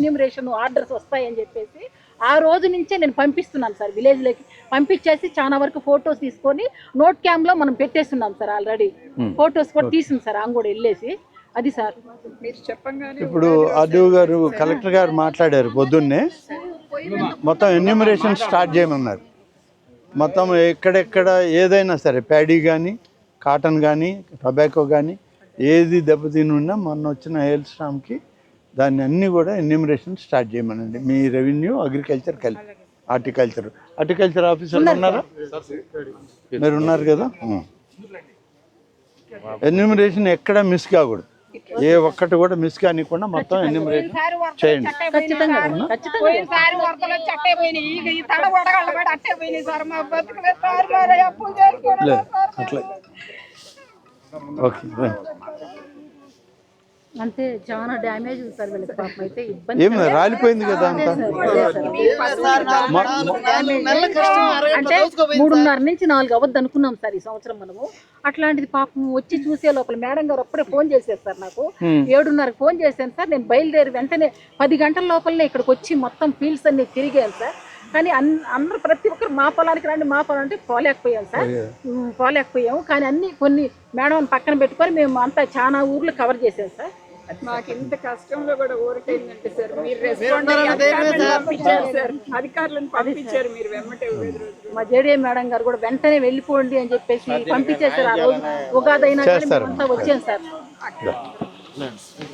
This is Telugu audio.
ఎన్యూమరేషన్ ఆర్డర్స్ వస్తాయని చెప్పేసి ఆ రోజు నుంచే నేను పంపిస్తున్నాను సార్, విలేజ్లోకి పంపించేసి చాలా వరకు ఫొటోస్ తీసుకొని నోట్ క్యామ్లో మనం పెట్టేస్తున్నాం సార్. ఆల్రెడీ ఫొటోస్ కూడా తీసింది సార్, ఆమె కూడా వెళ్ళేసి. అది సార్ మీరు చెప్పంగానే ఇప్పుడు ఆర్డీఓ గారు కలెక్టర్ గారు మాట్లాడారు పొద్దున్నే, మొత్తం ఎన్యూమరేషన్ స్టార్ట్ చేయమన్నారు. మొత్తం ఎక్కడెక్కడ ఏదైనా సరే ప్యాడీ కానీ కాటన్ కానీ టొబాకో కానీ ఏది దెబ్బతిని ఉన్నా మొన్న వచ్చిన హెయిల్ స్టామ్కి దాన్ని అన్నీ కూడా ఎన్యూమరేషన్ స్టార్ట్ చేయమనండి. మీ రెవెన్యూ అగ్రికల్చర్ కలిపి హార్టికల్చర్ ఆఫీసర్ ఉన్నారా? మీరు ఉన్నారు కదా. ఎన్యూమరేషన్ ఎక్కడ మిస్ కాకూడదు, ఏ ఒక్కటి కూడా మిస్ కానికుండా మొత్తం ఎన్యూమరేషన్ చేయండి. అట్లా ఓకే. అంటే చాలా డ్యామేజ్ ఉంది సార్ వీళ్ళకి, పాపం అయితే ఇబ్బంది. ఏమి రాలిపోయింది కదా అంతా. అంటే 3:30 నుంచి 4 అవద్దు అనుకున్నాం సార్ ఈ సంవత్సరం మనము. అట్లాంటిది పాపం వచ్చి చూసే లోపల మేడం గారు అప్పుడే ఫోన్ చేశారు సార్ నాకు. 7:30కి ఫోన్ చేశాను సార్. నేను బయలుదేరి వెంటనే 10 గంటల లోపలనే ఇక్కడికి వచ్చి మొత్తం ఫీల్డ్స్ అన్ని తిరిగాను సార్. కానీ అందరూ ప్రతి ఒక్కరు మా పొలానికి రండి మా పొలం అంటే పోలేకపోయాం సార్, పోలేకపోయాము. కానీ అన్ని కొన్ని మేడం పక్కన పెట్టుకొని మేము అంతా చాలా ఊర్లు కవర్ చేసాం సార్. మాకు ఇంత కష్టంలో కూడా ఊరికైందంటే సార్ మీరు రెస్పాండ్ పంపించారు సార్, అధికారులను పంపించారు మీరు వెంబటే. మా జేడీఏ మేడం గారు కూడా వెంటనే వెళ్ళిపోండి అని చెప్పేసి పంపించేసారు. ఆ రోజు ఉగాది అయినా కానీ అంతా వచ్చాను సార్.